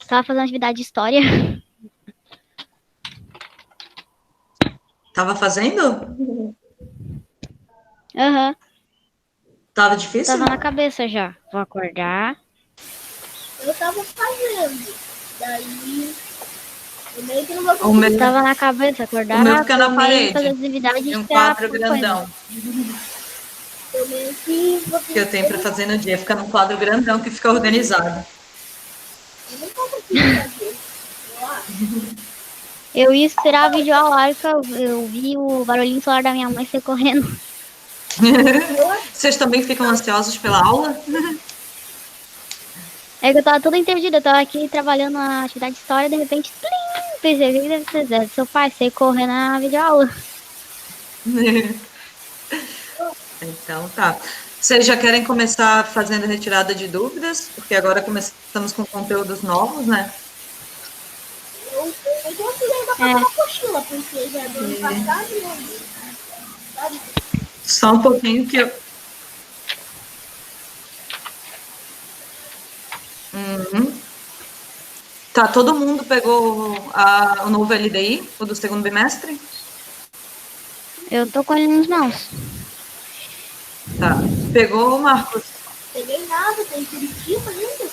Tava fazendo atividade de história. Tava fazendo? Aham. Tava difícil? Tava na cabeça já. Vou acordar. Eu tava fazendo. Daí, eu meio que não vou O conseguir. meu, Tava na cabeça o acordar, meu fica na comer e fazer parede. atividades Tem um pra quadro coisa. grandão Eu meio que vou que eu tenho para fazer no dia. Fica num quadro grandão que fica organizado. Eu não vou conseguir fazer. Eu acho. Eu ia esperar a videoaula, eu vi o barulhinho solar da minha mãe sair correndo. Vocês também ficam ansiosos pela aula? É que eu tava toda entendida, eu tava aqui trabalhando na atividade de história, de repente, plim, pensei, o que deve ser? Deve ser seu pai sair correndo na videoaula. Então tá. Vocês já querem começar fazendo retirada de dúvidas? Porque agora começamos com conteúdos novos, né? Eu consegui ainda fazer uma cochila, porque já do ano passado, né? Sabe? Só um pouquinho que eu. Tá, todo mundo pegou o novo LDI, o do segundo bimestre? Eu tô com ele nas mãos. Tá. Pegou, Marcos? Peguei nada, tem Curitiba ainda.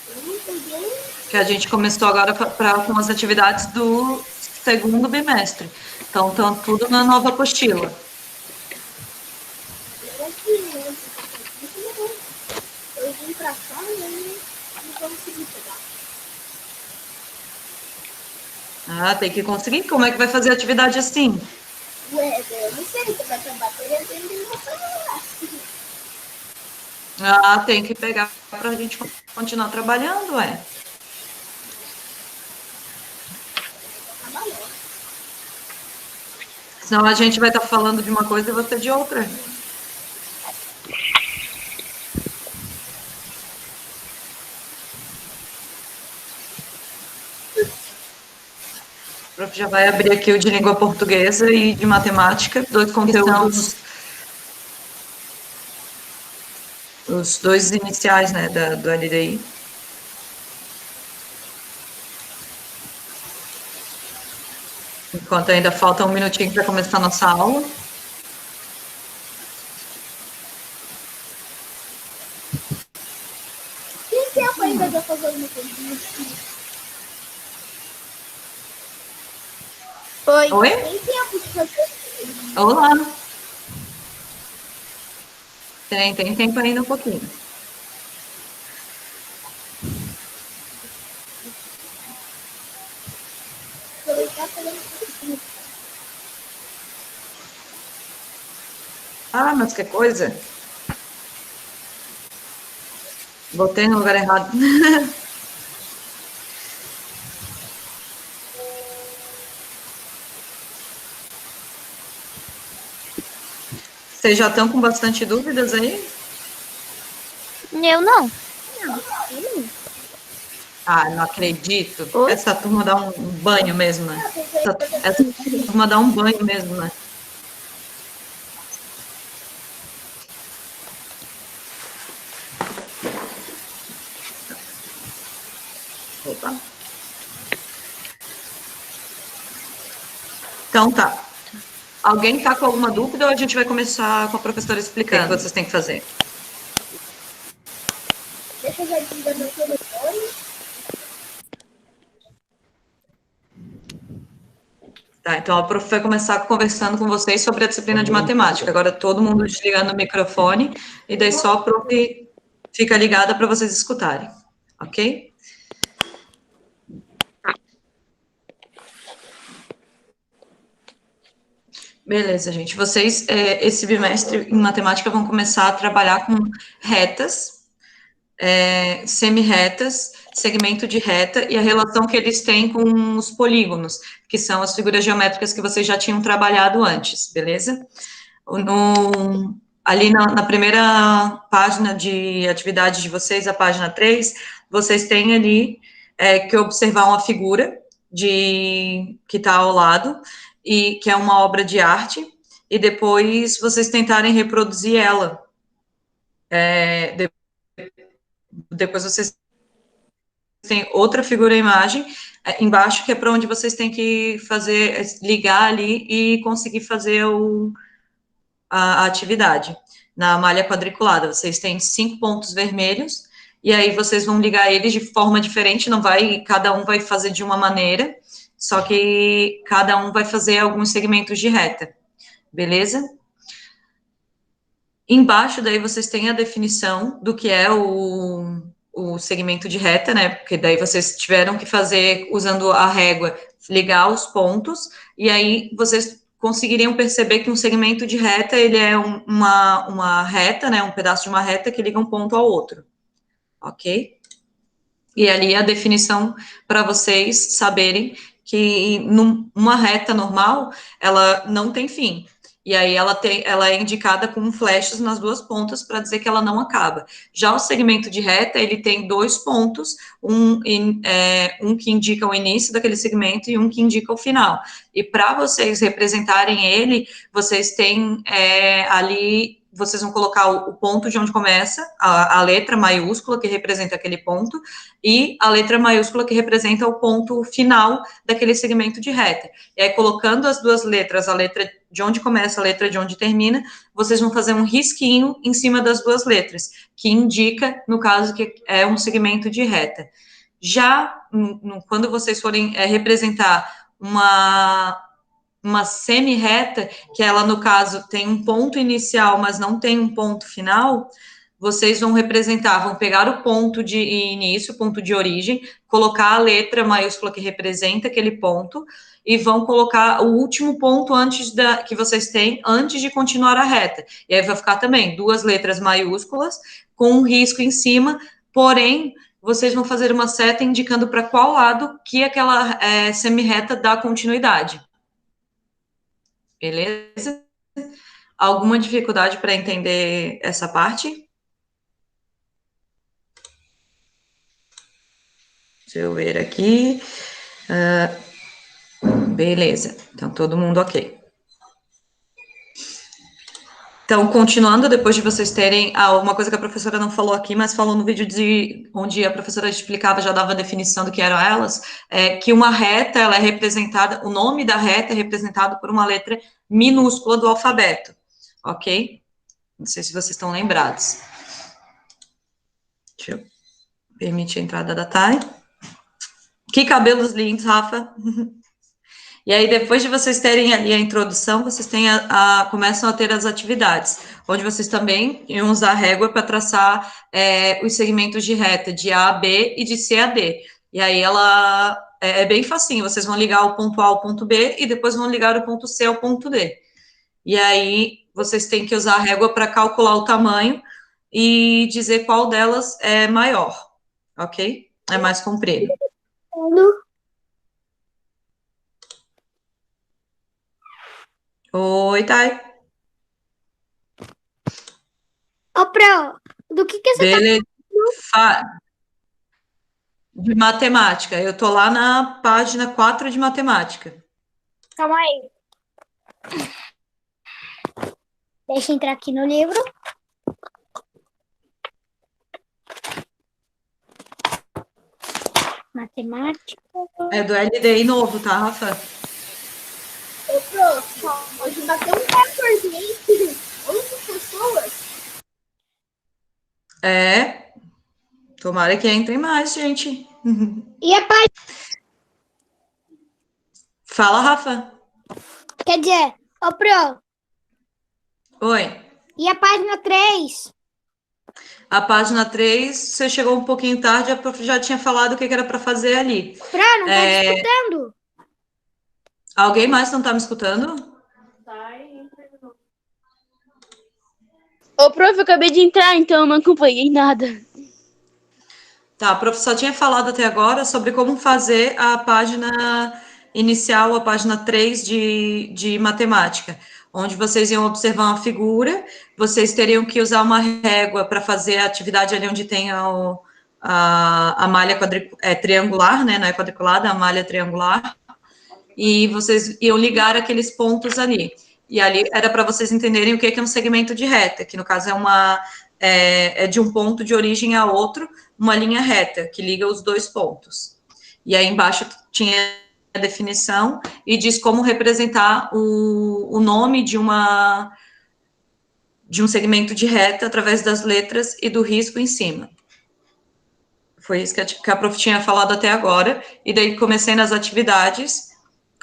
Eu não peguei. Que a gente começou agora com as atividades do segundo bimestre. Então, estão tudo na nova apostila. Eu vim pra cá e aí não consegui pegar. Ah, tem que conseguir. Como é que vai fazer atividade assim? Ué, eu não sei, você vai acabar perdendo e não vou fazer. Ah, tem que pegar para a gente continuar trabalhando, ué. Senão a gente vai estar falando de uma coisa e você de outra. O prof já vai abrir aqui o de língua portuguesa e de matemática, dois conteúdos, os dois iniciais, né, do LDI. Enquanto ainda falta um minutinho para começar a nossa aula. Tem tempo ainda de eu fazer uma coisinha. Oi? Tem tempo de fazer. Olá. Tem tempo ainda um pouquinho. Aproveitar fazendo coisinha. Ah, mas que coisa. Botei no lugar errado. Vocês já estão com bastante dúvidas aí? Eu não. Ah, não acredito. Oi? Essa turma dá um banho mesmo, né? Essa turma dá um banho mesmo, né? Opa. Então tá. Alguém está com alguma dúvida ou a gente vai começar com a professora explicando o que vocês têm que fazer? Deixa eu já desligar meu telefone. Tá, então a prof vai começar conversando com vocês sobre a disciplina de matemática. Agora todo mundo desligando o microfone e daí só a prof fica ligada para vocês escutarem, ok? Beleza, gente. Vocês, esse bimestre em matemática, vão começar a trabalhar com retas, semi-retas, segmento de reta e a relação que eles têm com os polígonos, que são as figuras geométricas que vocês já tinham trabalhado antes, beleza? Ali na primeira página de atividade de vocês, a página 3, vocês têm ali que observar uma figura que está ao lado, e que é uma obra de arte, e depois vocês tentarem reproduzir ela. Depois vocês têm outra figura e imagem embaixo, que é para onde vocês têm que fazer, ligar ali e conseguir fazer a atividade. Na malha quadriculada, vocês têm 5 pontos vermelhos, e aí vocês vão ligar eles de forma diferente, não vai, cada um vai fazer de uma maneira, só que cada um vai fazer alguns segmentos de reta, beleza? Embaixo, daí, vocês têm a definição do que é o segmento de reta, né? Porque daí vocês tiveram que fazer, usando a régua, ligar os pontos, e aí vocês conseguiriam perceber que um segmento de reta, ele é uma reta, né? Um pedaço de uma reta que liga um ponto ao outro, ok? E ali a definição para vocês saberem que numa reta normal, ela não tem fim. E aí ela é indicada com flechas nas duas pontas para dizer que ela não acaba. Já o segmento de reta, ele tem 2 pontos, um que indica o início daquele segmento e um que indica o final. E para vocês representarem ele, vocês têm ali, vocês vão colocar o ponto de onde começa, a letra maiúscula que representa aquele ponto, e a letra maiúscula que representa o ponto final daquele segmento de reta. E aí, colocando as duas letras, a letra de onde começa, a letra de onde termina, vocês vão fazer um risquinho em cima das duas letras, que indica, no caso, que é um segmento de reta. Já, quando vocês forem representar uma semi-reta, que ela, no caso, tem um ponto inicial, mas não tem um ponto final, vocês vão representar, vão pegar o ponto de início, ponto de origem, colocar a letra maiúscula que representa aquele ponto, e vão colocar o último ponto que vocês têm, antes de continuar a reta. E aí vai ficar também 2 letras maiúsculas, com um risco em cima, porém, vocês vão fazer uma seta indicando para qual lado que aquela semi-reta dá continuidade. Beleza? Alguma dificuldade para entender essa parte? Deixa eu ver aqui. Beleza. Então, todo mundo ok. Então, continuando, depois de vocês terem... uma coisa que a professora não falou aqui, mas falou no vídeo onde a professora explicava, já dava a definição do que eram elas, que uma reta, ela é representada... O nome da reta é representado por uma letra minúscula do alfabeto. Ok? Não sei se vocês estão lembrados. Deixa eu permitir a entrada da Thay. Que cabelos lindos, Rafa. E aí, depois de vocês terem ali a introdução, vocês têm começam a ter as atividades, onde vocês também iam usar a régua para traçar os segmentos de reta de A a B e de C a D. E aí ela é bem facinho, vocês vão ligar o ponto A ao ponto B e depois vão ligar o ponto C ao ponto D. E aí vocês têm que usar a régua para calcular o tamanho e dizer qual delas é maior, ok? É mais comprido. Oi, Thay. Ô, Pro, do que você Beleza. De matemática. Eu tô lá na página 4 de matemática. Calma aí. Deixa eu entrar aqui no livro. Matemática. É do LDI novo, tá, Rafa? Ô, prof, hoje bateu um recorde, hein? 11 pessoas. Tomara que entrem mais, gente. E a página? Fala, Rafa. Quer dizer, ô, Pro, Oi. e a página 3? A página 3, você chegou um pouquinho tarde, a prof já tinha falado o que era para fazer ali. Pro, não tá te escutando? Alguém mais não tá me escutando? Ô, prof, eu acabei de entrar, então eu não acompanhei nada. Tá, a prof só tinha falado até agora sobre como fazer a página inicial, a página 3 de matemática, onde vocês iam observar uma figura, vocês teriam que usar uma régua para fazer a atividade ali onde tem a malha triangular, né, não é quadriculada, a malha triangular, e vocês iam ligar aqueles pontos ali. E ali era para vocês entenderem o que é um segmento de reta, que no caso é é de um ponto de origem a outro, uma linha reta que liga os dois pontos. E aí embaixo tinha a definição e diz como representar o nome de um segmento de reta através das letras e do risco em cima. Foi isso que a prof tinha falado até agora, e daí comecei nas atividades,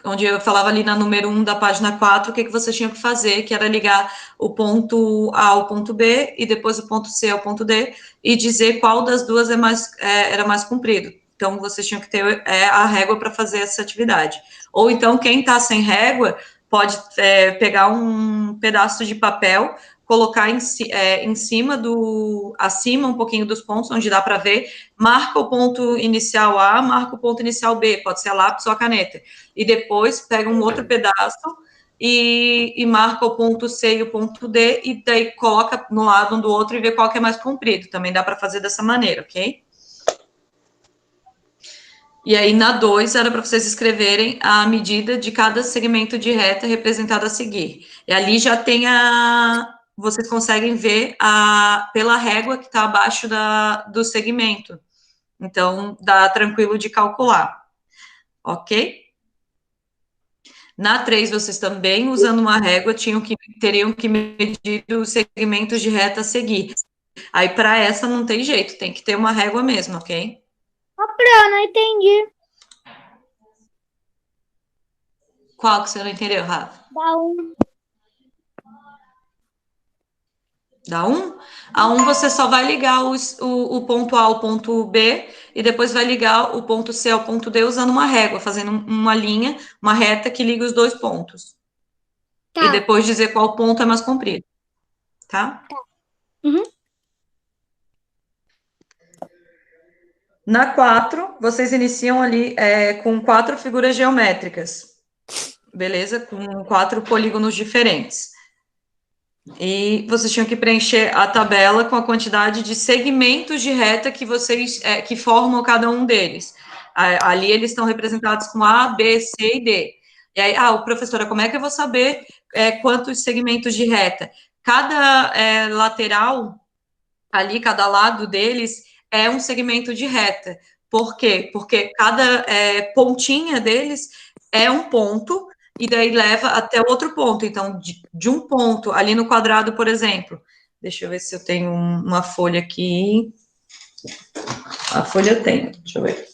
onde eu falava ali na número 1 da página 4, o que vocês tinham que fazer, que era ligar o ponto A ao ponto B, e depois o ponto C ao ponto D, e dizer qual das duas era mais comprido. Então, vocês tinham que ter a régua para fazer essa atividade. Ou então, quem está sem régua, pode pegar um pedaço de papel, colocar em cima acima um pouquinho dos pontos, onde dá para ver, marca o ponto inicial A, marca o ponto inicial B, pode ser a lápis ou a caneta, e depois pega um outro pedaço e marca o ponto C e o ponto D, e daí coloca no lado um do outro e vê qual que é mais comprido, também dá para fazer dessa maneira, ok? E aí, na 2, era para vocês escreverem a medida de cada segmento de reta representado a seguir. E ali já tem vocês conseguem ver pela régua que está abaixo do segmento. Então, dá tranquilo de calcular. Ok? Na 3, vocês também, usando uma régua, teriam que medir os segmentos de reta a seguir. Aí, para essa, não tem jeito, tem que ter uma régua mesmo, ok? Eu não entendi. Qual que você não entendeu, Rafa? Dá um. Da 1? A 1 você só vai ligar o ponto A ao ponto B e depois vai ligar o ponto C ao ponto D usando uma régua, fazendo uma linha, uma reta que liga os dois pontos. Tá. E depois dizer qual ponto é mais comprido. Tá? Uhum. Na 4, vocês iniciam ali com 4 figuras geométricas. Beleza? Com 4 polígonos diferentes. E vocês tinham que preencher a tabela com a quantidade de segmentos de reta que vocês que formam cada um deles. Ali eles estão representados com A, B, C e D. E aí, professora, como é que eu vou saber quantos segmentos de reta? Cada lateral, ali, cada lado deles, é um segmento de reta. Por quê? Porque cada pontinha deles é um ponto, e daí leva até o outro ponto. Então, de um ponto, ali no quadrado, por exemplo, deixa eu ver se eu tenho uma folha aqui. A folha eu tenho, deixa eu ver.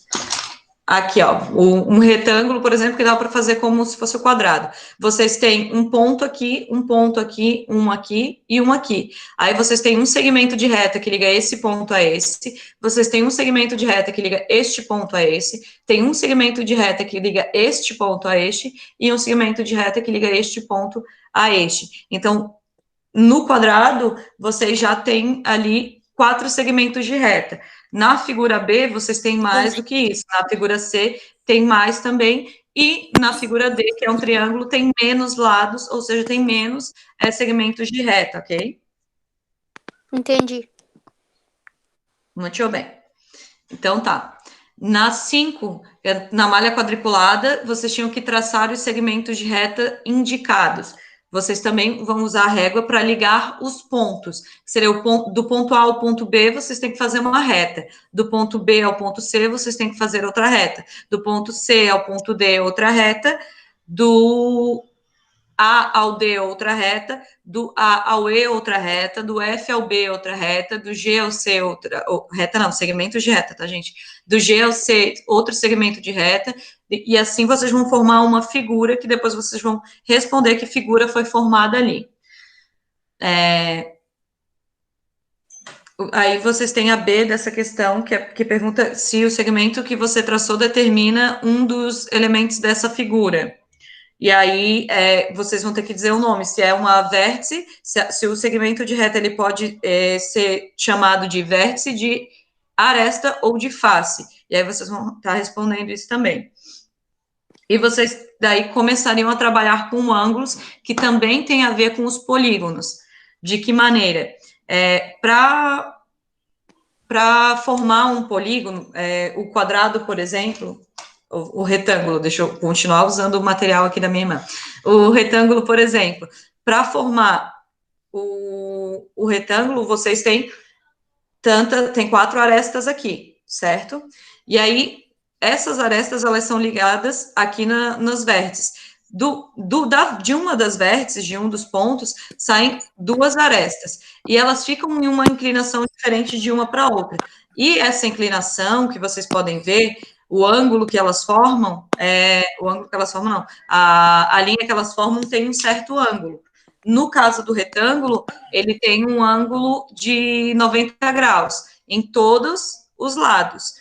Aqui, ó, um retângulo, por exemplo, que dá para fazer como se fosse o quadrado. Vocês têm um ponto aqui, um aqui e um aqui. Aí vocês têm um segmento de reta que liga esse ponto a esse. Vocês têm um segmento de reta que liga este ponto a esse. Tem um segmento de reta que liga este ponto a este. E um segmento de reta que liga este ponto a este. Então, no quadrado, vocês já têm ali 4 segmentos de reta. Na figura B, vocês têm mais do que isso. Na figura C, tem mais também. E na figura D, que é um triângulo, tem menos lados, ou seja, tem menos segmentos de reta, ok? Entendi. Muito bem. Então, tá. Na 5, na malha quadriculada, vocês tinham que traçar os segmentos de reta indicados. Vocês também vão usar a régua para ligar os pontos. Seria do ponto A ao ponto B, vocês têm que fazer uma reta. Do ponto B ao ponto C, vocês têm que fazer outra reta. Do ponto C ao ponto D, outra reta. Do A ao D, outra reta. Do A ao E, outra reta. Do F ao B, outra reta. Do G ao C, outra... reta não, segmentos de reta, tá, gente? Do G ao C, outro segmento de reta. E assim vocês vão formar uma figura que depois vocês vão responder que figura foi formada ali. Aí vocês têm a B dessa questão, que pergunta se o segmento que você traçou determina um dos elementos dessa figura. E aí vocês vão ter que dizer o nome, se é uma vértice, se o segmento de reta ele pode ser chamado de vértice, de aresta ou de face. E aí vocês vão estar respondendo isso também. E vocês daí começariam a trabalhar com ângulos que também tem a ver com os polígonos. De que maneira? Para formar um polígono, o quadrado, por exemplo, o retângulo, deixa eu continuar usando o material aqui da minha irmã. O retângulo, por exemplo, para formar o retângulo, vocês têm tem 4 arestas aqui, certo? E aí, essas arestas, elas são ligadas aqui nos vértices. De uma das vértices, de um dos pontos, saem 2 arestas. E elas ficam em uma inclinação diferente de uma para outra. E essa inclinação, que vocês podem ver, o ângulo que elas formam, não, a linha que elas formam tem um certo ângulo. No caso do retângulo, ele tem um ângulo de 90 graus em todos os lados.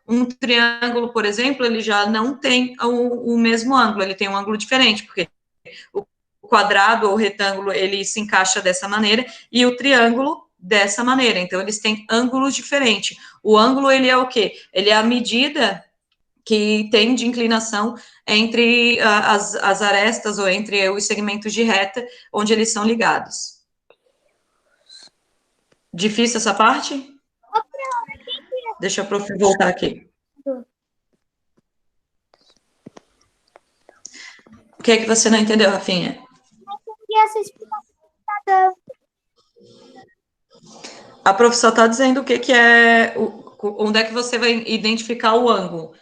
Um triângulo, por exemplo, ele já não tem o mesmo ângulo, ele tem um ângulo diferente, porque o quadrado ou o retângulo, ele se encaixa dessa maneira, e o triângulo dessa maneira. Então, eles têm ângulos diferentes. O ângulo, ele é o quê? Ele é a medida que tem de inclinação entre as arestas ou entre os segmentos de reta onde eles são ligados. Difícil essa parte? Deixa eu voltar aqui. O que é que você não entendeu, Rafinha? E essa explicação tá dando. A professora está dizendo o que é, onde é que você vai identificar o ângulo.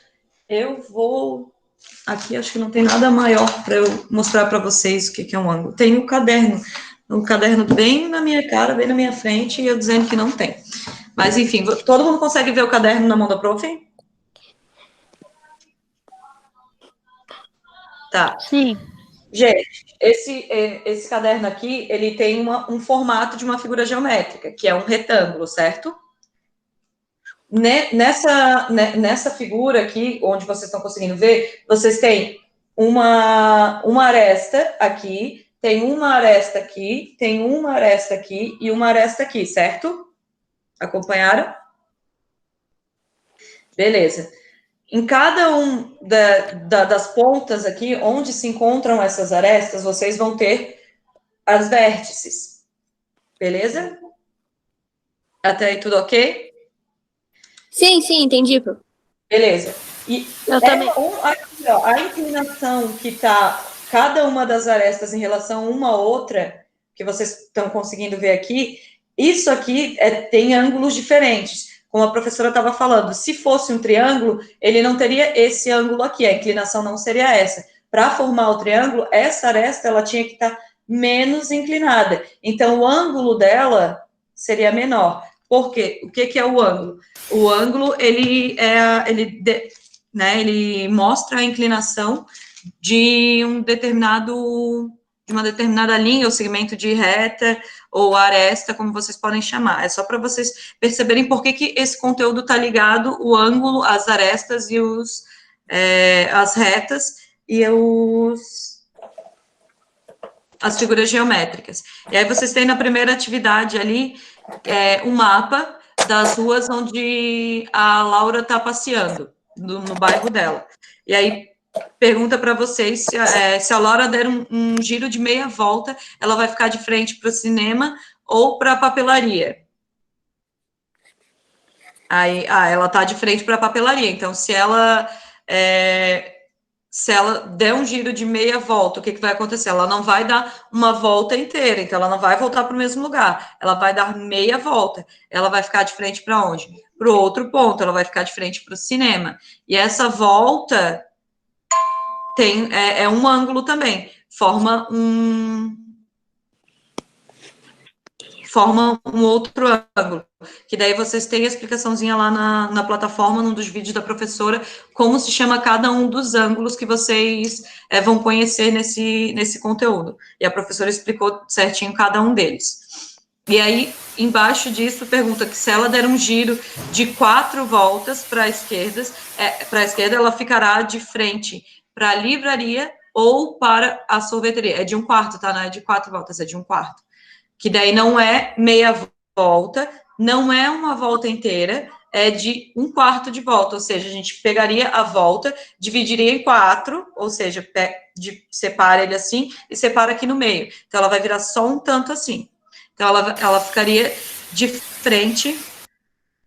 Eu vou... Aqui acho que não tem nada maior para eu mostrar para vocês o que é um ângulo. Tem o caderno bem na minha cara, bem na minha frente, e eu dizendo que não tem. Mas, enfim, todo mundo consegue ver o caderno na mão da prof? Tá. Sim. Gente, esse caderno aqui, ele tem um formato de uma figura geométrica, que é um retângulo, certo? Nessa figura aqui, onde vocês estão conseguindo ver, vocês têm uma aresta aqui, tem uma aresta aqui, tem uma aresta aqui e uma aresta aqui, certo? Acompanharam? Beleza. Em cada um das pontas aqui, onde se encontram essas arestas, vocês vão ter as vértices. Beleza? Até aí tudo ok? Sim, entendi, Pro. Beleza. E Eu também. a inclinação que está cada uma das arestas em relação a uma outra, que vocês estão conseguindo ver aqui, isso aqui tem ângulos diferentes. Como a professora estava falando, se fosse um triângulo, ele não teria esse ângulo aqui, a inclinação não seria essa. Para formar o triângulo, essa aresta ela tinha que estar menos inclinada. Então, o ângulo dela seria menor. Por quê? O que é o ângulo? O ângulo, ele mostra a inclinação de uma determinada linha, ou segmento de reta, ou aresta, como vocês podem chamar. É só para vocês perceberem por que esse conteúdo está ligado, o ângulo, as arestas e as retas e as figuras geométricas. E aí vocês têm na primeira atividade ali um mapa das ruas onde a Laura está passeando, no bairro dela. E aí pergunta para vocês se a Laura der um giro de meia volta, ela vai ficar de frente para o cinema ou para a papelaria. Aí, ela está de frente para a papelaria. Então, se ela der um giro de meia volta, o que vai acontecer? Ela não vai dar uma volta inteira, então ela não vai voltar para o mesmo lugar. Ela vai dar meia volta. Ela vai ficar de frente para onde? Para o outro ponto. Ela vai ficar de frente para o cinema. E essa volta é um ângulo também, forma um outro ângulo, que daí vocês têm a explicaçãozinha lá na plataforma, num dos vídeos da professora, como se chama cada um dos ângulos que vocês vão conhecer nesse conteúdo, e a professora explicou certinho cada um deles. E aí, embaixo disso, pergunta que se ela der um giro de 4 voltas para a esquerda, ela ficará de frente para a livraria ou para a sorveteria. É de 1/4, tá? Não é de 4 voltas, é de 1/4. Que daí não é meia volta, não é uma volta inteira, é de 1/4 de volta, ou seja, a gente pegaria a volta, dividiria em 4, ou seja, separa ele assim e separa aqui no meio. Então, ela vai virar só um tanto assim. Então, ela ficaria de frente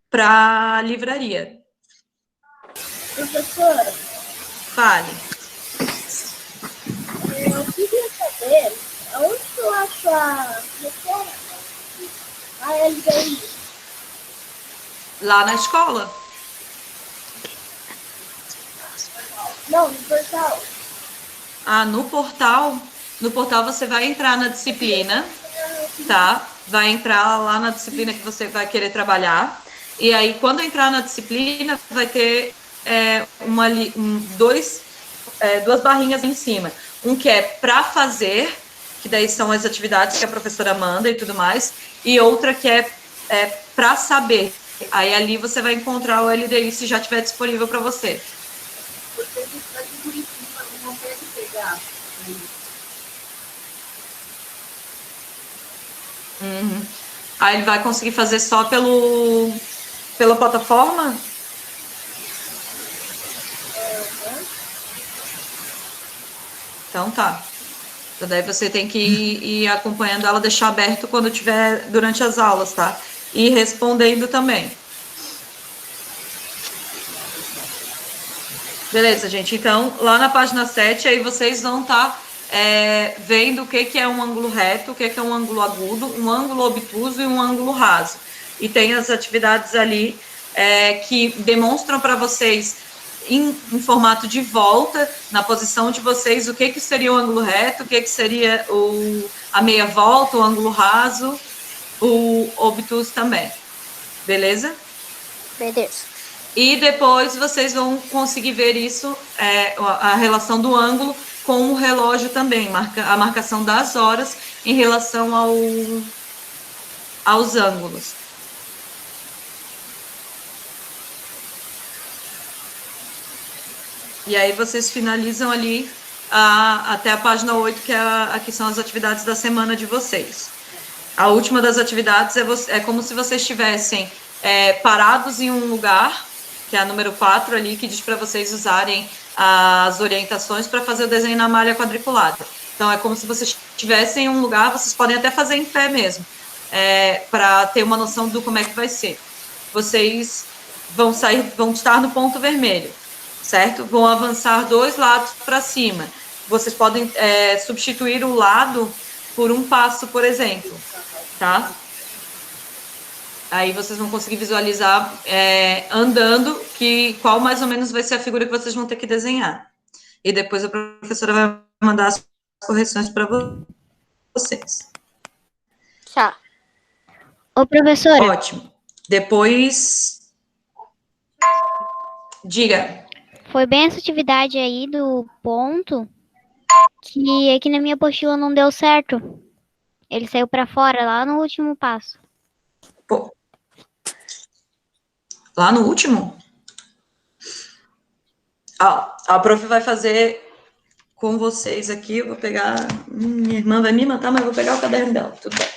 para a livraria. Professora, Fale. eu queria saber aonde que eu acho a referência LDI? Lá na escola. Não, no portal. No portal. No portal você vai entrar na disciplina, tá? Vai entrar lá na disciplina que você vai querer trabalhar. E aí, quando entrar na disciplina, vai ter duas barrinhas em cima. Um que é para fazer, que daí são as atividades que a professora manda e tudo mais, e outra que é para saber. Aí ali você vai encontrar o LDI se já estiver disponível para você. Porque a gente vai de Curitiba, não consegue pegar. Uhum. Aí ele vai conseguir fazer só pela plataforma? Então tá. Então daí você tem que ir acompanhando ela, deixar aberto quando tiver durante as aulas, tá? E respondendo também. Beleza, gente. Então, lá na página 7, aí vocês vão estar vendo o que é um ângulo reto, o que é um ângulo agudo, um ângulo obtuso e um ângulo raso. E tem as atividades ali que demonstram para vocês, em formato de volta, na posição de vocês, o que seria o ângulo reto, o que seria a meia volta, o ângulo raso, o obtuso também. Beleza? Beleza. E depois vocês vão conseguir ver isso, a relação do ângulo com o relógio também, a marcação das horas em relação aos ângulos. E aí vocês finalizam ali até a página 8, que são as atividades da semana de vocês. A última das atividades é como se vocês estivessem parados em um lugar, que é a número 4 ali, que diz para vocês usarem as orientações para fazer o desenho na malha quadriculada. Então, é como se vocês estivessem em um lugar, vocês podem até fazer em pé mesmo, para ter uma noção do como é que vai ser. Vocês vão estar no ponto vermelho, certo? Vão avançar 2 lados para cima. Vocês podem substituir o lado por um passo, por exemplo, tá? Aí vocês vão conseguir visualizar andando qual mais ou menos vai ser a figura que vocês vão ter que desenhar. E depois a professora vai mandar as correções para vocês. Tá. Ô, professora. Ótimo. Depois, diga. Foi bem essa atividade aí do ponto que aqui na minha apostila não deu certo. Ele saiu para fora lá no último passo. Pô. Lá no último? A prof vai fazer com vocês aqui. Eu vou pegar. Minha irmã vai me matar, mas eu vou pegar o caderno dela. Tudo bem.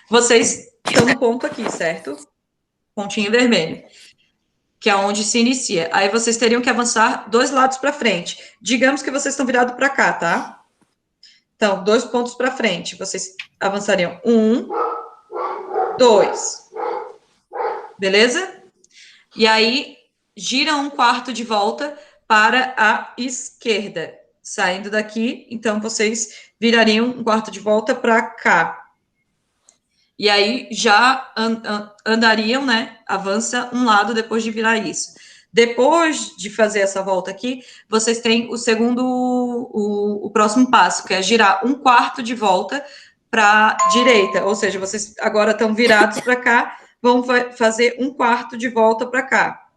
Vocês estão no ponto aqui, certo? Pontinho vermelho, que é onde se inicia. Aí vocês teriam que avançar 2 lados para frente. Digamos que vocês estão virados para cá, tá? Então, 2 pontos para frente. Vocês avançariam 1, 2. Beleza? E aí, gira 1/4 de volta para a esquerda. Saindo daqui, então, vocês virariam 1/4 de volta para cá. E aí, já andariam, né? Avança um lado depois de virar isso. Depois de fazer essa volta aqui, vocês têm o próximo passo, que é girar 1/4 de volta para a direita. Ou seja, vocês agora estão virados para cá, vão fazer 1/4 de volta para cá.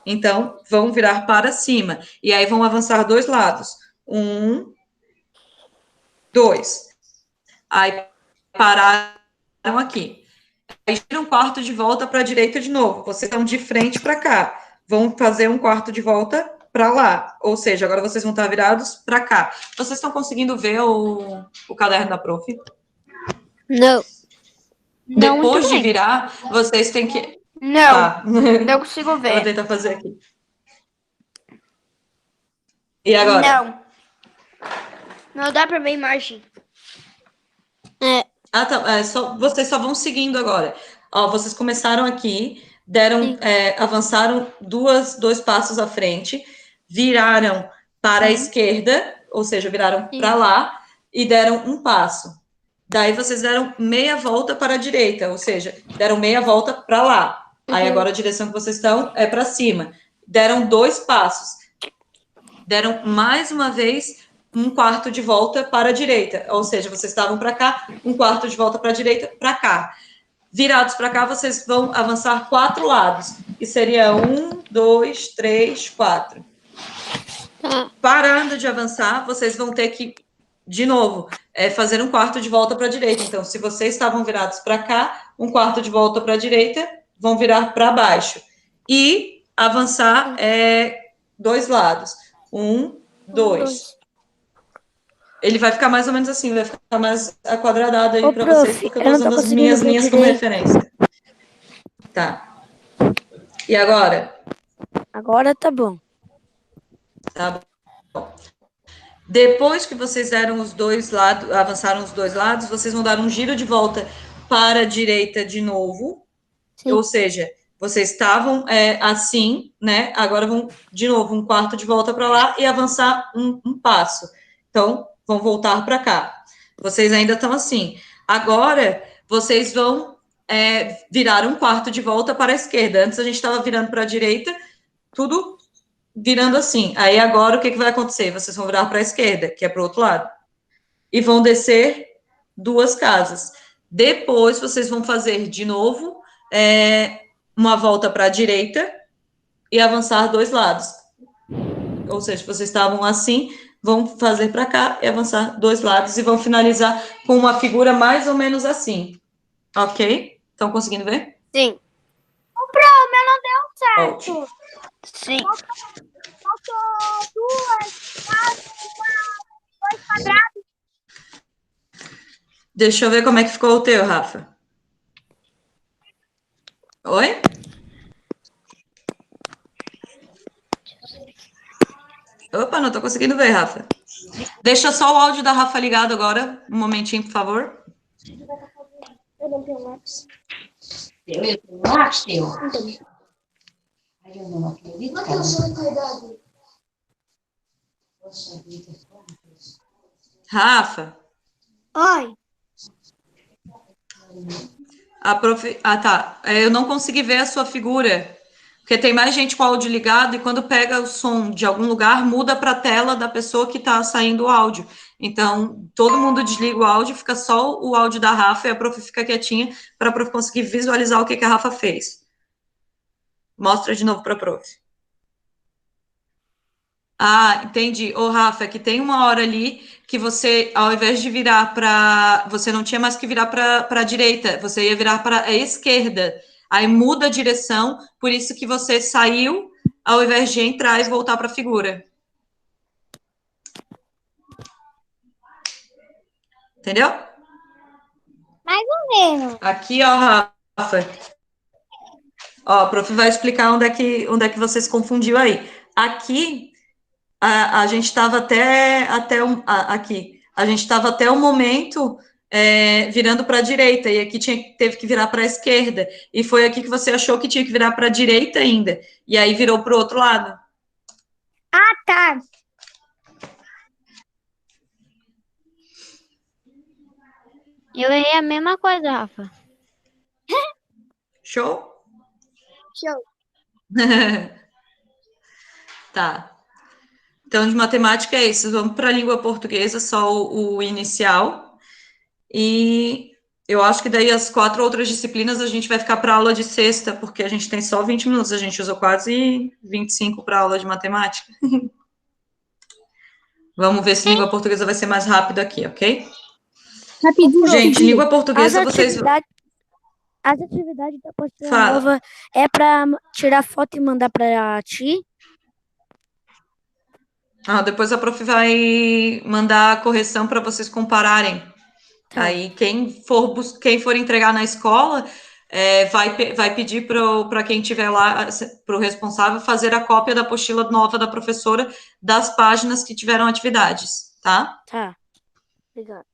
Então, vão virar para cima. E aí, vão avançar 2 lados. 1, 2. Aí, pararam aqui. Aí, gira 1/4 de volta para a direita de novo. Vocês estão de frente para cá. Vão fazer 1/4 de volta para lá. Ou seja, agora vocês vão estar virados para cá. Vocês estão conseguindo ver o caderno da prof? Não. Depois de virar, vocês têm que... Não. Tá. Não consigo Eu vou ver. tentar fazer aqui. E agora? Não dá pra ver a imagem. Tá. Vocês só vão seguindo agora. Ó, vocês começaram aqui, avançaram 2 passos à frente, viraram para a esquerda, ou seja, viraram para lá, e deram um passo. Daí vocês deram meia volta para a direita, ou seja, deram meia volta para lá. Aí agora a direção que vocês estão é para cima. Deram 2 passos. Deram mais uma vez um quarto de volta para a direita, ou seja, vocês estavam para cá, um quarto de volta para a direita, para cá. Virados para cá, vocês vão avançar 4 lados. E seria 1, 2, 3, 4. Parando de avançar, vocês vão ter que, de novo, fazer um quarto de volta para a direita. Então, se vocês estavam virados para cá, um quarto de volta para a direita, vão virar para baixo. E avançar 2 lados. 1, 2. Ele vai ficar mais ou menos assim, vai ficar mais aquadradado aí para vocês, porque eu estou usando as minhas linhas como referência. Tá. E agora? Agora tá bom. Tá bom. Depois que vocês deram os 2 lados, avançaram os 2 lados, vocês vão dar um giro de volta para a direita de novo. Sim. Ou seja, vocês estavam assim, né? Agora vão, de novo, um quarto de volta para lá e avançar um passo. Então, vão voltar para cá. Vocês ainda estão assim. Agora, vocês vão virar um quarto de volta para a esquerda. Antes a gente estava virando para a direita, tudo virando assim. Aí agora o que vai acontecer? Vocês vão virar para a esquerda, que é para o outro lado. E vão descer 2 casas. Depois vocês vão fazer de novo uma volta para a direita e avançar 2 lados. Ou seja, vocês estavam assim, vão fazer para cá e avançar 2 lados e vão finalizar com uma figura mais ou menos assim. Ok? Estão conseguindo ver? Sim. O meu não deu certo. Ótimo. Sim. Faltou 2 quadrados. Deixa eu ver como é que ficou o teu, Rafa. Oi? Opa, não tô conseguindo ver, Rafa. Deixa só o áudio da Rafa ligado agora. Um momentinho, por favor. Eu não tenho lápis. Eu tenho lápis, teu. Ai, eu não acredito. Mas eu sou cuidado. Rafa. Oi. Tá. Eu não consegui ver a sua figura. Porque tem mais gente com o áudio ligado e quando pega o som de algum lugar, muda para a tela da pessoa que está saindo o áudio. Então, todo mundo desliga o áudio, fica só o áudio da Rafa e a prof fica quietinha para a prof conseguir visualizar o que a Rafa fez. Mostra de novo para a prof. Ah, entendi. Ô, Rafa, é que tem uma hora ali que você, ao invés de virar para... Você não tinha mais que virar para a direita, você ia virar para a esquerda. Aí muda a direção, por isso que você saiu, ao invés de entrar e voltar para a figura. Entendeu? Mais ou menos. Aqui, ó, Rafa. Ó, a prof vai explicar onde é que você se confundiu aí. Aqui, a gente estava aqui. A gente estava até o momento virando para a direita, e aqui teve que virar para a esquerda. E foi aqui que você achou que tinha que virar para a direita ainda. E aí virou para o outro lado. Ah, tá. Eu errei a mesma coisa, Rafa. Show? Show. Tá. Então, de matemática é isso. Vamos para a língua portuguesa, só o inicial. E eu acho que daí as 4 outras disciplinas a gente vai ficar para aula de sexta, porque a gente tem só 20 minutos. A gente usou quase 25 para aula de matemática. Vamos ver se língua portuguesa vai ser mais rápido aqui, ok? Rapidinho. Gente, língua portuguesa, vocês... As atividades da apostila nova é para tirar foto e mandar para ti? Depois a prof vai mandar a correção para vocês compararem. Tá. Aí, quem for entregar na escola, vai pedir para quem estiver lá, para o responsável, fazer a cópia da apostila nova da professora das páginas que tiveram atividades, tá? Tá. Obrigado.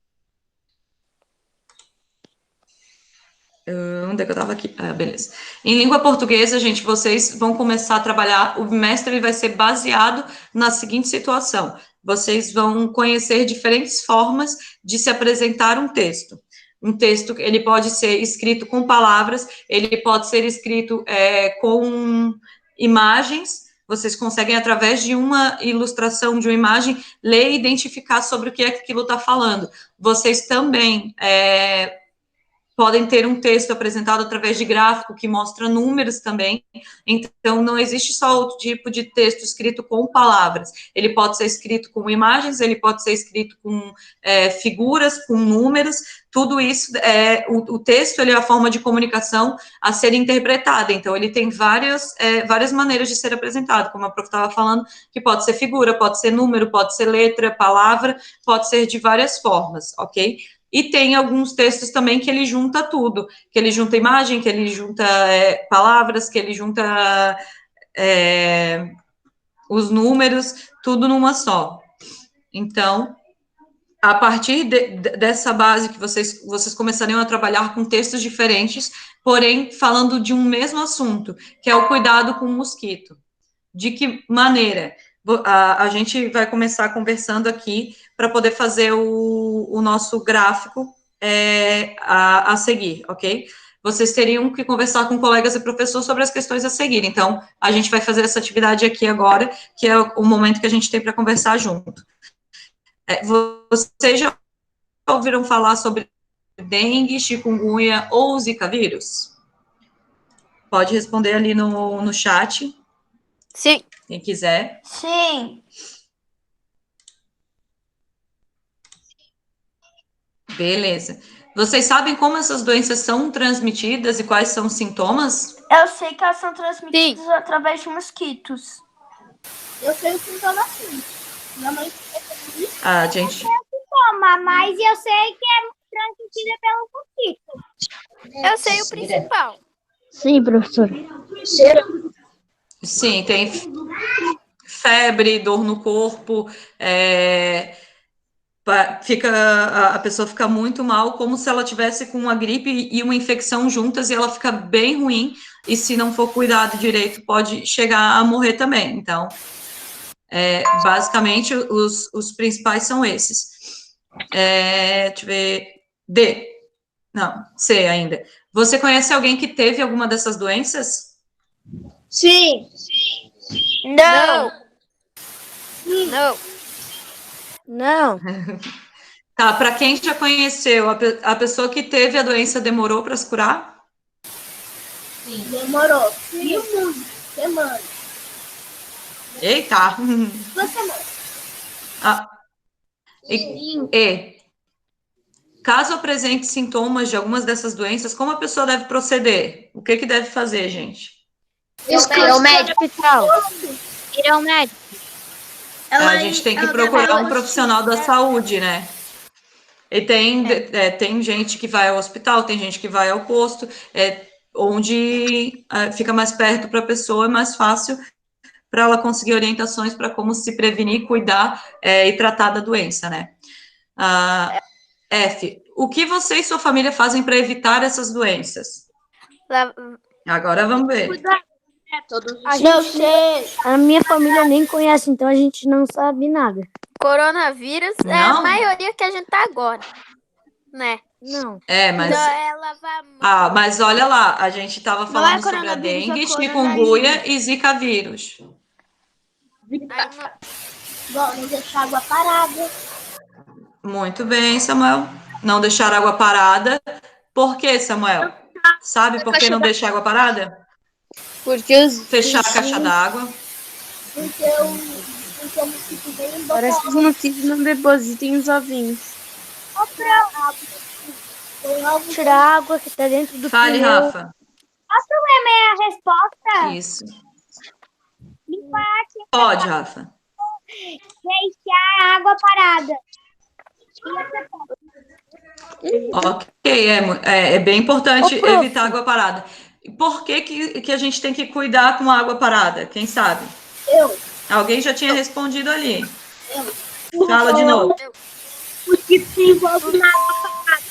Onde é que eu estava aqui? Beleza. Em língua portuguesa, gente, vocês vão começar a trabalhar, o bimestre ele vai ser baseado na seguinte situação. vocês vão conhecer diferentes formas de se apresentar um texto. Um texto, ele pode ser escrito com palavras, ele pode ser escrito com imagens. Vocês conseguem, através de uma ilustração, de uma imagem, ler e identificar sobre o que é que aquilo está falando. Vocês também podem ter um texto apresentado através de gráfico que mostra números também. Então, não existe só outro tipo de texto escrito com palavras. Ele pode ser escrito com imagens, ele pode ser escrito com figuras, com números. Tudo isso, o texto, ele é a forma de comunicação a ser interpretada. Então, ele tem várias maneiras de ser apresentado, como a prof estava falando, que pode ser figura, pode ser número, pode ser letra, palavra, pode ser de várias formas, ok? E tem alguns textos também que ele junta tudo, que ele junta imagem, que ele junta palavras, que ele junta os números, tudo numa só. Então, a partir dessa base que vocês começariam a trabalhar com textos diferentes, porém falando de um mesmo assunto, que é o cuidado com o mosquito. De que maneira? A gente vai começar conversando aqui para poder fazer o nosso gráfico a seguir, ok? Vocês teriam que conversar com colegas e professores sobre as questões a seguir. Então, a gente vai fazer essa atividade aqui agora, que é o momento que a gente tem para conversar junto. Vocês já ouviram falar sobre dengue, chikungunya ou zika vírus? Pode responder ali no chat. Sim. Quem quiser. Sim. Beleza. Vocês sabem como essas doenças são transmitidas e quais são os sintomas? Eu sei que elas são transmitidas através de mosquitos. Eu sei o sintoma sim. Minha mãe Gente. Mas eu sei que é transmitida pelo mosquito. Eu sei o principal. Sim, professor. Sim, tem febre, dor no corpo, a pessoa fica muito mal, como se ela tivesse com uma gripe e uma infecção juntas, e ela fica bem ruim, e se não for cuidado direito, pode chegar a morrer também. Então, basicamente, os principais são esses. Deixa eu ver. D. Não, C ainda. Você conhece alguém que teve alguma dessas doenças? Sim. Não. Não. Não. Tá, para quem já conheceu, a pessoa que teve a doença demorou para se curar? Sim. Demorou. E o mundo? Semana. Eita! 2 semanas. Caso apresente sintomas de algumas dessas doenças, como a pessoa deve proceder? O que deve fazer, gente? Ir ao médico. Ir ao médico. A gente tem que procurar um profissional da saúde, né? E tem gente que vai ao hospital, tem gente que vai ao posto, onde fica mais perto para a pessoa, é mais fácil para ela conseguir orientações para como se prevenir, cuidar e tratar da doença, né? F. O que você e sua família fazem para evitar essas doenças? Agora vamos ver. A minha família nem conhece, então a gente não sabe nada. Coronavírus é a maioria que a gente tá agora, né? Não. Mas... Então é lavar a mão. mas olha lá, a gente estava falando sobre a dengue, chikungunya e zika vírus. Não deixar água parada. Muito bem, Samuel. Não deixar água parada. Por que, Samuel? Sabe por que não deixar água parada? Porque fechar a caixa d'água. Porque o mosquito vem e botar Parece que os mosquitos não depositem os ovinhos. Tirar a água que tá dentro do Fale, pneu. Rafa. Posso ler minha resposta? Isso. Empate. Pode, Rafa. Deixar a água parada. Ok, é bem importante evitar água parada. Por que a gente tem que cuidar com a água parada? Quem sabe? Eu. Alguém já tinha respondido ali. Fala de novo. Porque se envolve na água parada.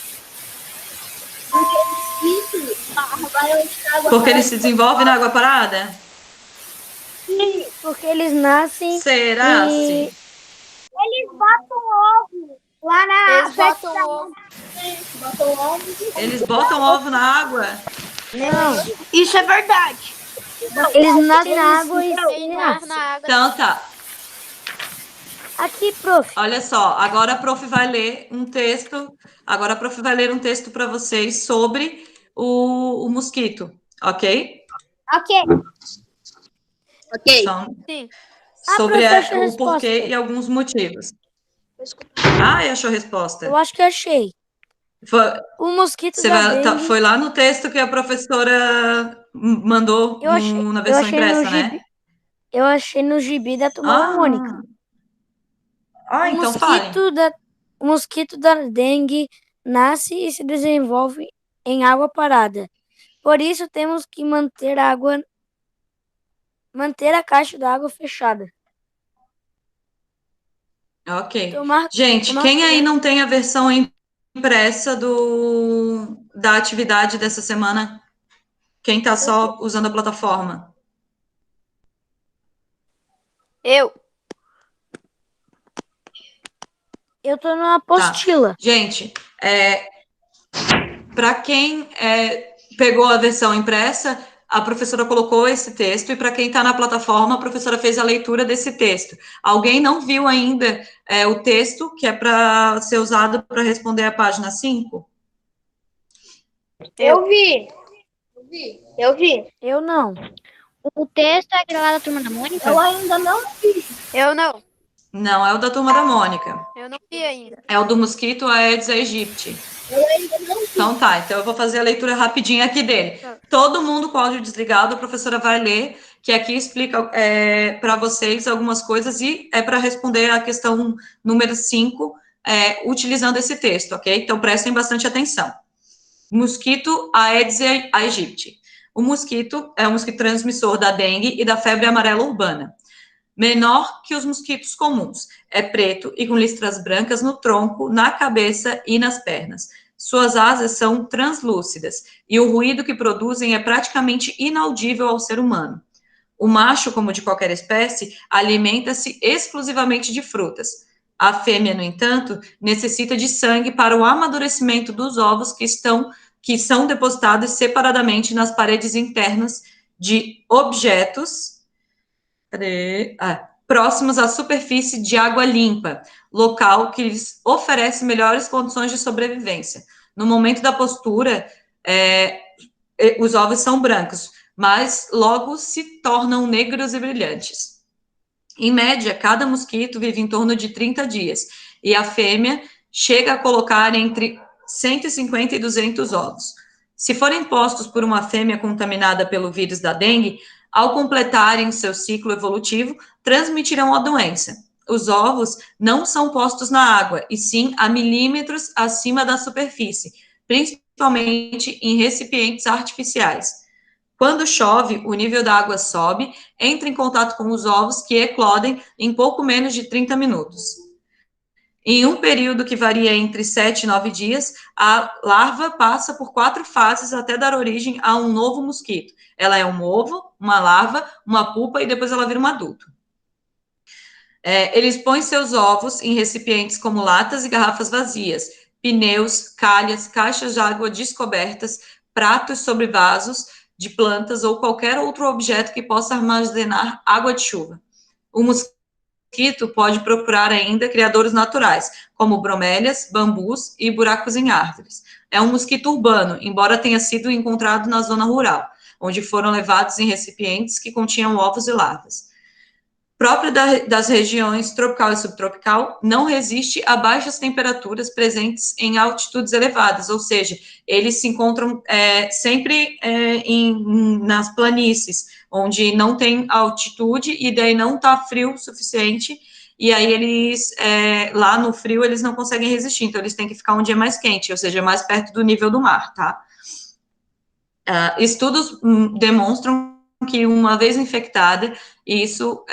Porque ele se desenvolve na água parada? Porque eles nascem Será? e Eles botam ovo lá na... Eles botam ovo. Botam ovo. Eles botam ovo na água? Não, Isso é verdade. eles nascem na água e Eles nascem na água. Então tá. Aqui, prof. Olha só, agora a prof vai ler um texto. Agora a prof vai ler um texto para vocês sobre o mosquito, ok? Ok. Então, Sim. sobre prof, achei a o porquê resposta. e alguns motivos. Achou a resposta? Eu acho que achei. Foi, O mosquito você da vai, dengue... foi lá no texto que a professora mandou na eu versão achei no impressa, gibi, né? eu achei no gibi da Turma da Mônica. Então fale. O mosquito da dengue nasce e se desenvolve em água parada. Por isso temos que manter a caixa d'água fechada. Ok. Tomar Gente, quem aí cuidado. não tem a versão impressa da atividade dessa semana? Quem está só usando a plataforma? Eu tô numa apostila. Gente, para quem pegou a versão impressa, a professora colocou esse texto, e para quem está na plataforma, a professora fez a leitura desse texto. Alguém não viu ainda o texto, que é para ser usado para responder a página 5? Eu vi. Eu não. O texto é aquele lá da Turma da Mônica? Eu ainda não vi. Eu não. Não, é o da Turma da Mônica. Eu não vi ainda. É o do mosquito Aedes aegypti. Eu ainda não vi. Então tá, então eu vou fazer a leitura rapidinha aqui dele. Todo mundo com o áudio desligado, a professora vai ler, que aqui explica para vocês algumas coisas, e é para responder a questão número 5, utilizando esse texto, ok? Então prestem bastante atenção. Mosquito Aedes aegypti. O mosquito é um mosquito transmissor da dengue e da febre amarela urbana. Menor que os mosquitos comuns. É preto e com listras brancas no tronco, na cabeça e nas pernas. Suas asas são translúcidas e o ruído que produzem é praticamente inaudível ao ser humano. O macho, como de qualquer espécie, alimenta-se exclusivamente de frutas. A fêmea, no entanto, necessita de sangue para o amadurecimento dos ovos que são depositados separadamente nas paredes internas de objetos próximos à superfície de água limpa, local que lhes oferece melhores condições de sobrevivência. No momento da postura, os ovos são brancos, mas logo se tornam negros e brilhantes. Em média, cada mosquito vive em torno de 30 dias, e a fêmea chega a colocar entre 150 e 200 ovos. Se forem postos por uma fêmea contaminada pelo vírus da dengue, ao completarem seu ciclo evolutivo, transmitirão a doença. Os ovos não são postos na água, e sim a milímetros acima da superfície, principalmente em recipientes artificiais. Quando chove, o nível da água sobe, entra em contato com os ovos, que eclodem em pouco menos de 30 minutos. Em um período que varia entre 7 e 9 dias, a larva passa por 4 fases até dar origem a um novo mosquito. Ela é um ovo, uma larva, uma pupa e depois ela vira um adulto. Eles põem seus ovos em recipientes como latas e garrafas vazias, pneus, calhas, caixas de água descobertas, pratos sobre vasos de plantas ou qualquer outro objeto que possa armazenar água de chuva. O mosquito pode procurar ainda criadouros naturais, como bromélias, bambus e buracos em árvores. É um mosquito urbano, embora tenha sido encontrado na zona rural, onde foram levados em recipientes que continham ovos e larvas. Próprio das regiões tropical e subtropical, não resiste a baixas temperaturas presentes em altitudes elevadas, ou seja, eles se encontram sempre nas planícies, onde não tem altitude e daí não está frio o suficiente, e aí eles, lá no frio, eles não conseguem resistir, então eles têm que ficar onde é mais quente, ou seja, mais perto do nível do mar, tá? Estudos demonstram que uma vez infectada, isso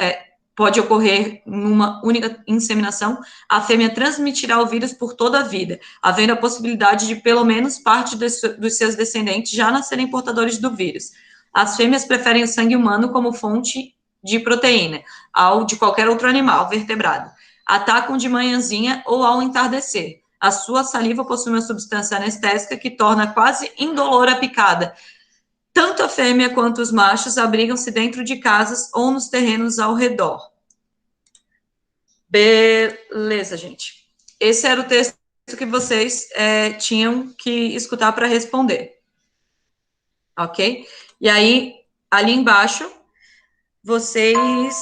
pode ocorrer numa única inseminação, a fêmea transmitirá o vírus por toda a vida, havendo a possibilidade de pelo menos parte dos seus descendentes já nascerem portadores do vírus. As fêmeas preferem o sangue humano como fonte de proteína, ao de qualquer outro animal vertebrado. atacam de manhãzinha ou ao entardecer. A sua saliva possui uma substância anestésica que torna quase indolor a picada. Tanto a fêmea quanto os machos abrigam-se dentro de casas ou nos terrenos ao redor. Beleza, gente. Esse era o texto que vocês tinham que escutar para responder. Ok? E aí, ali embaixo, vocês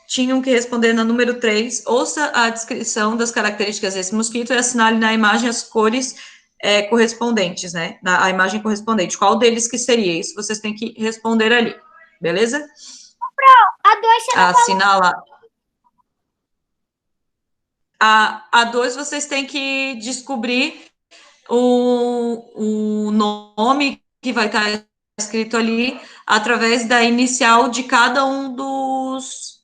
tinham que responder na número 3, ouça a descrição das características desse mosquito e assinale na imagem as cores correspondentes, né? A imagem correspondente. Qual deles que seria? Isso vocês têm que responder ali. Beleza? A 2 você não Assinalar. A 2 vocês têm que descobrir o nome que vai estar escrito ali através da inicial de cada um dos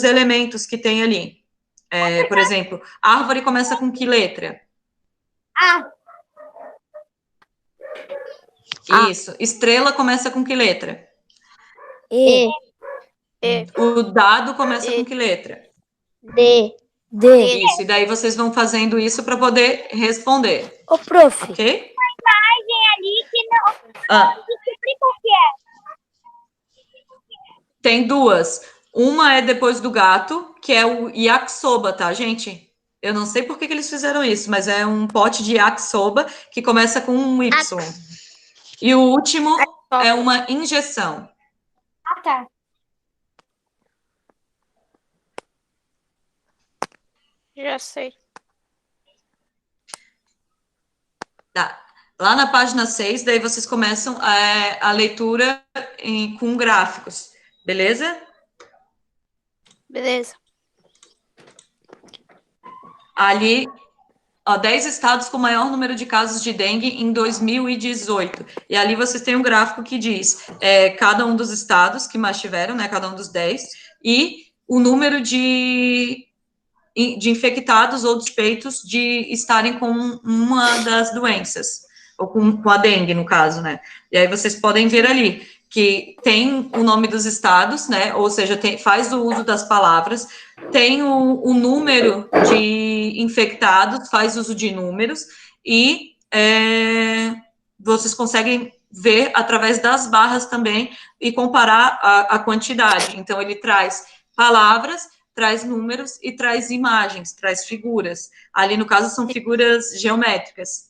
elementos que tem ali. Por exemplo, árvore começa com que letra? A. Isso. Estrela começa com que letra? E, O dado começa com que letra? D. D. Isso. E daí vocês vão fazendo isso para poder responder. Ô, prof, Ok? Ali que não descobri qual que Tem duas. Uma é depois do gato, que é o yakisoba, tá, gente? Eu não sei por que eles fizeram isso, mas é um pote de yakisoba que começa com um Y. E o último é uma injeção. Ah, tá. Já sei. Tá. Lá na página 6, daí vocês começam a leitura com gráficos. Beleza? Beleza. Ali, 10 estados com maior número de casos de dengue em 2018. E ali vocês têm um gráfico que diz cada um dos estados que mais tiveram, né? Cada um dos 10, e o número de infectados ou suspeitos de estarem com uma das doenças, ou com a dengue, no caso, né? E aí vocês podem ver ali que tem o nome dos estados, né? Ou seja, faz o uso das palavras, tem o número de infectados, faz uso de números, e vocês conseguem ver através das barras também e comparar a quantidade. Então, ele traz palavras, traz números e traz imagens, traz figuras. Ali, no caso, são figuras geométricas.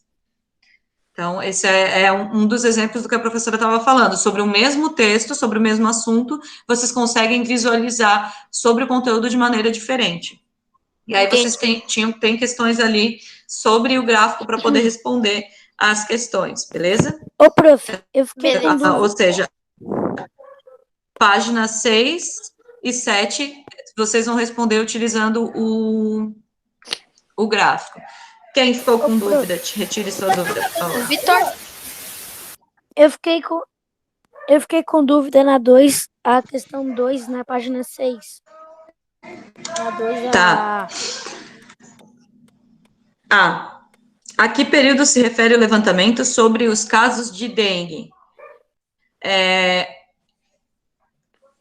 Então, esse é um dos exemplos do que a professora estava falando. Sobre o mesmo texto, sobre o mesmo assunto, vocês conseguem visualizar sobre o conteúdo de maneira diferente. E aí, vocês têm questões ali sobre o gráfico para poder responder as questões, beleza? Ô, prof, eu fiquei com dúvida. Ou seja, página 6 e 7, vocês vão responder utilizando o gráfico. Quem ficou com dúvida, retire sua dúvida, por favor. Vitor. Eu fiquei com dúvida na 2, a questão 2, na página 6. Na 2, Tá. A que período se refere o levantamento sobre os casos de dengue?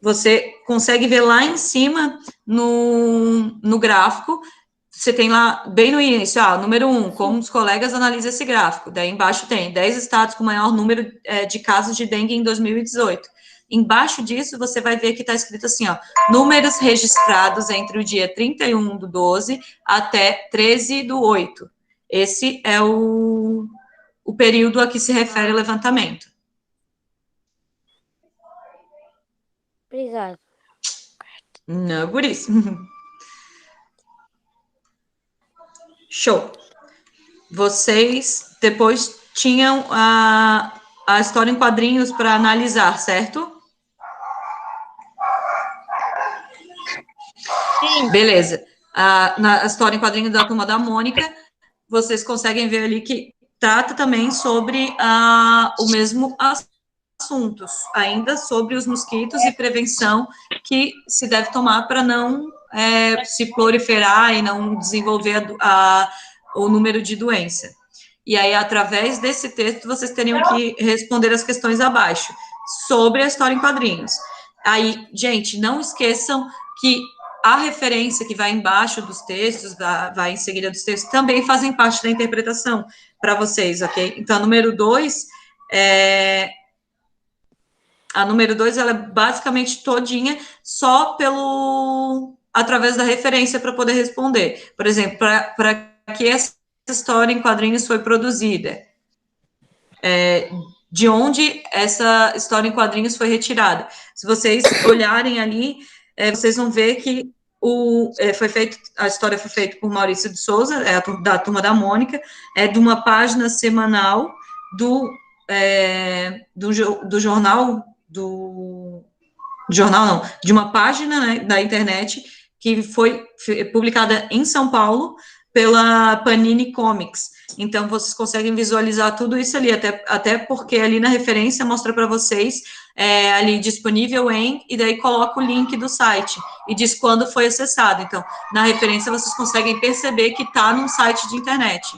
Você consegue ver lá em cima, no gráfico, você tem lá, bem no início, número 1, como os colegas analisam esse gráfico. Daí embaixo tem 10 estados com maior número de casos de dengue em 2018. Embaixo disso, você vai ver que está escrito assim, números registrados entre o dia 31/12 até 13/8. Esse é o período a que se refere o levantamento. Obrigado. Não, por isso. Show. Vocês depois tinham a história em quadrinhos para analisar, certo? Sim. Beleza. Na história em quadrinhos da Turma da Mônica, vocês conseguem ver ali que trata também sobre o mesmo assuntos, ainda sobre os mosquitos e prevenção que se deve tomar para não se proliferar e não desenvolver o número de doença. E aí, através desse texto, vocês teriam que responder as questões abaixo, sobre a história em quadrinhos. Aí, gente, não esqueçam que a referência que vai embaixo dos textos, vai em seguida dos textos, também fazem parte da interpretação para vocês, ok? Então, a número 2, ela é basicamente todinha só através da referência para poder responder. Por exemplo, para que essa história em quadrinhos foi produzida? De onde essa história em quadrinhos foi retirada? Se vocês olharem ali, vocês vão ver que a história foi feita por Maurício de Souza, da Turma da Mônica, de uma página semanal do jornal, de uma página, né, da internet, que foi publicada em São Paulo pela Panini Comics. Então, vocês conseguem visualizar tudo isso ali, até porque ali na referência mostra para vocês ali disponível e daí coloca o link do site e diz quando foi acessado. Então, na referência vocês conseguem perceber que está num site de internet.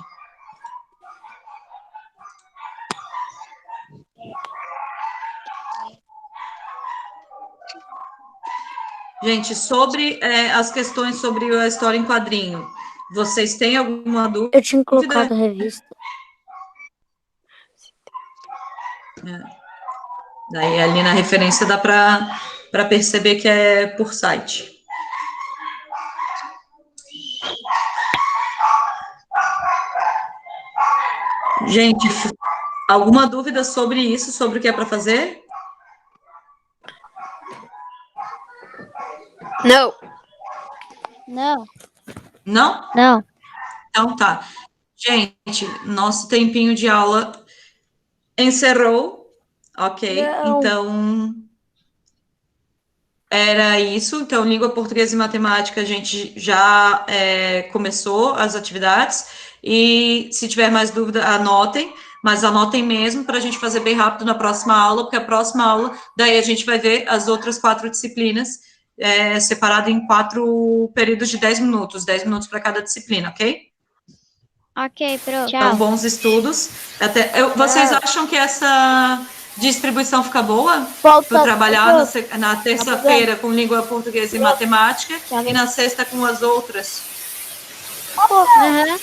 Gente, sobre as questões sobre a história em quadrinho, vocês têm alguma dúvida? Eu tinha colocado a revista. Daí ali na referência dá para perceber que é por site. Gente, alguma dúvida sobre isso, sobre o que é para fazer? Não. Não. Não? Não. Então tá. Gente, nosso tempinho de aula encerrou, ok? Não. Então, era isso. Então, língua portuguesa e matemática, a gente já começou as atividades. E se tiver mais dúvida, anotem. Mas anotem mesmo para a gente fazer bem rápido na próxima aula, porque a próxima aula, daí a gente vai ver as outras 4 disciplinas, separado em 4 períodos de 10 minutos para cada disciplina, ok? Ok, pronto. Então, Tchau. bons estudos. Vocês acham que essa distribuição fica boa? Para trabalhar na terça-feira com língua portuguesa e matemática e na sexta com as outras? Aham.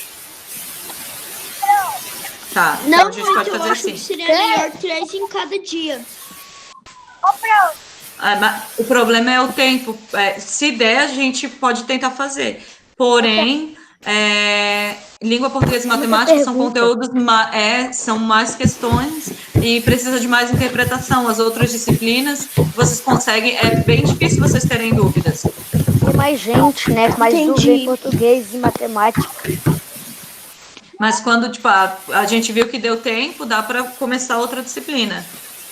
Tá, então a gente pode fazer assim. Seria melhor 3 em cada dia. Mas o problema é o tempo. Se der, a gente pode tentar fazer. Porém, língua portuguesa e matemática são conteúdos, são mais questões e precisa de mais interpretação. As outras disciplinas, vocês conseguem, é bem difícil vocês terem dúvidas. Tem mais gente, né? Mais dúvida em português e matemática. Mas quando, tipo, a gente viu que deu tempo, dá para começar outra disciplina.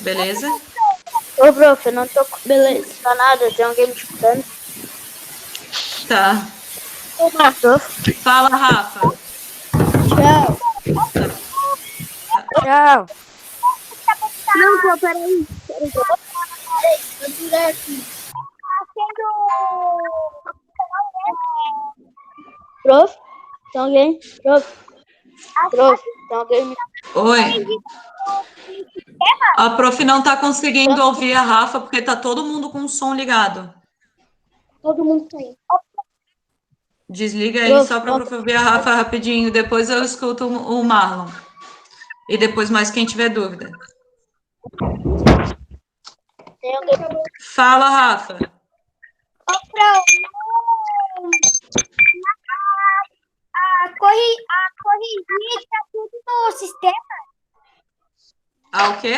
Beleza? Ô, prof, eu não tô com nada, tem alguém me escutando? Tá. Prof. Fala, Rafa. Tchau. Tchau. Não, pô, peraí. Vou tirar aqui. Prof, tem alguém? Prof, tem alguém me... Oi. A prof não tá conseguindo ouvir a Rafa, porque tá todo mundo com o som ligado. Todo mundo tem. Desliga aí só para prof ouvir a Rafa rapidinho, depois eu escuto o Marlon. E depois mais quem tiver dúvida. Fala, Rafa. Corrigir tá tudo no sistema. O quê?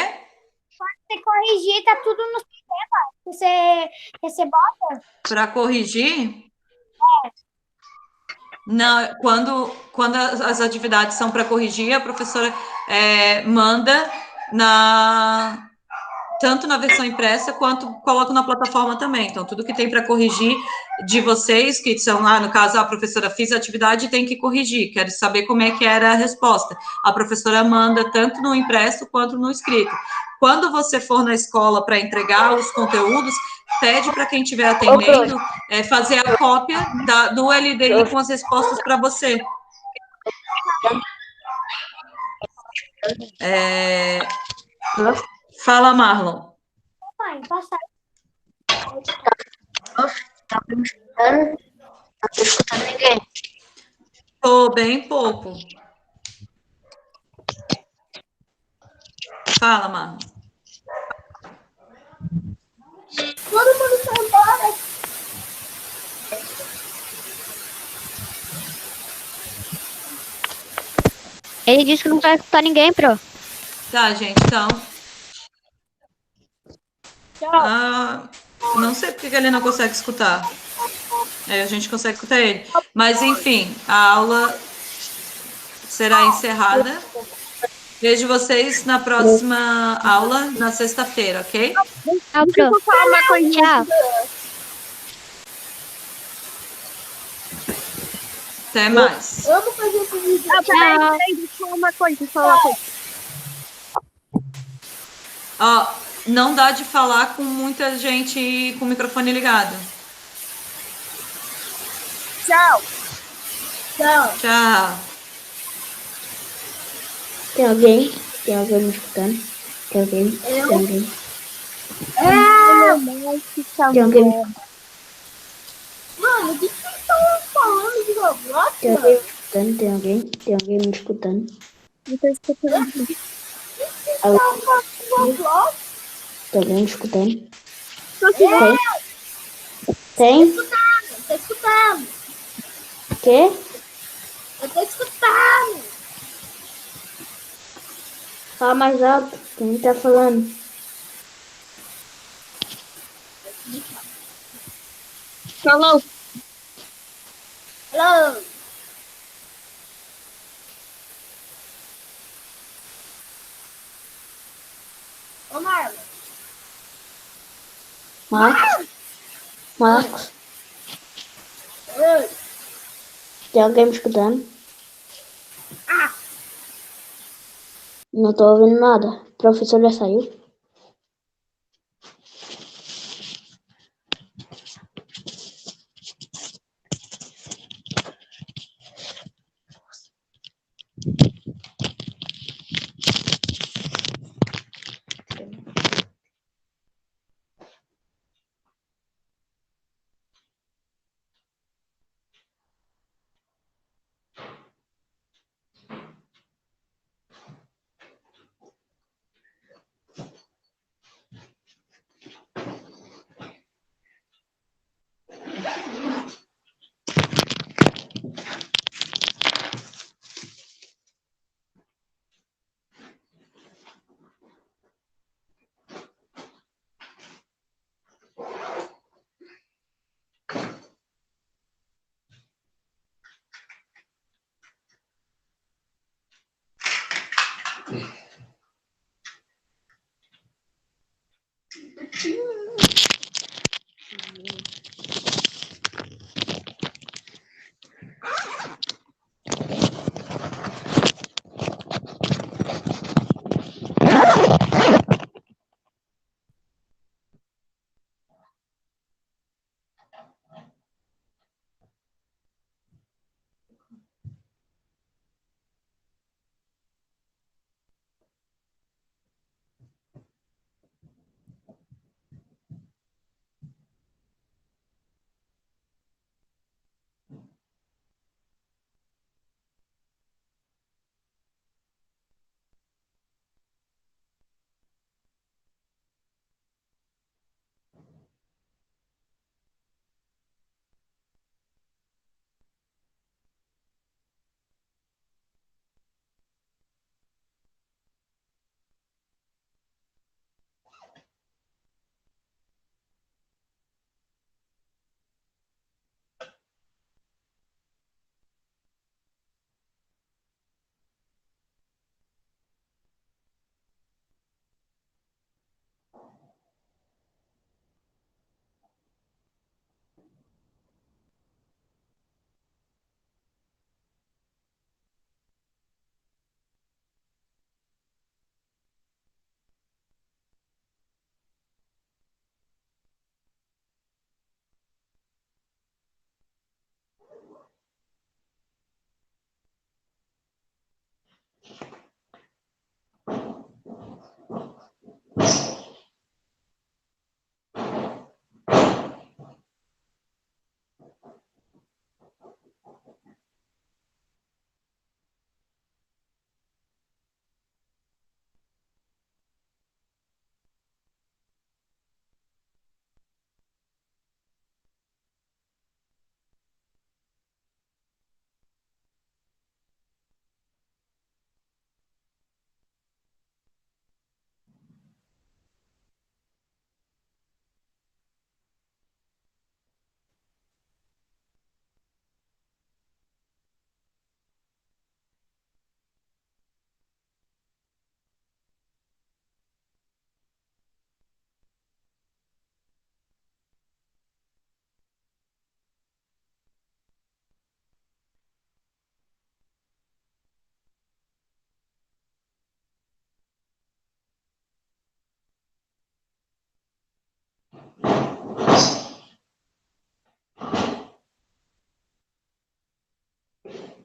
Você corrigir tá tudo no sistema. Você bota? Para corrigir? Não, quando as atividades são para corrigir, a professora manda tanto na versão impressa quanto coloca na plataforma também. Então, tudo que tem para corrigir de vocês, que são, no caso, a professora fez a atividade e tem que corrigir, quero saber como é que era a resposta. A professora manda tanto no impresso quanto no escrito. Quando você for na escola para entregar os conteúdos, pede para quem estiver atendendo fazer a cópia do LDI com as respostas para você. Fala, Marlon. Mãe, passa. Não tô escutando ninguém. Tô bem pouco. Fala, Marlon. Todo mundo foi embora. Ele disse que não vai escutar ninguém, pro. Tá, gente, então. Não sei porque que ele não consegue escutar. A gente consegue escutar ele. Mas, enfim, a aula será encerrada. Vejo vocês na próxima aula, na sexta-feira, ok? Tchau, pro. Falar uma coisinha. Tchau. Até mais. Amo fazer esse vídeo. Peraí, deixa eu falar uma coisa, Ó, não dá de falar com muita gente com o microfone ligado. Tchau. Tchau. Tchau. Tem alguém? Tem alguém me escutando? Tem alguém? Tem alguém? Tem alguém? Mano, o que vocês estão falando de Roblox, Tem mano? alguém me escutando? Tem alguém? Tem alguém me escutando? Não tô escutando. Alô? Roblox? Tem alguém me escutando? Tô aqui. Tem? Tô escutando. Quê? Eu tô escutando. Fala mais alto. Quem tá falando? Falou. Alô? Ô, Marlon. Marcos? Marcos? Oi. Tem alguém me escutando? Não tô ouvindo nada. O professor já saiu? Não.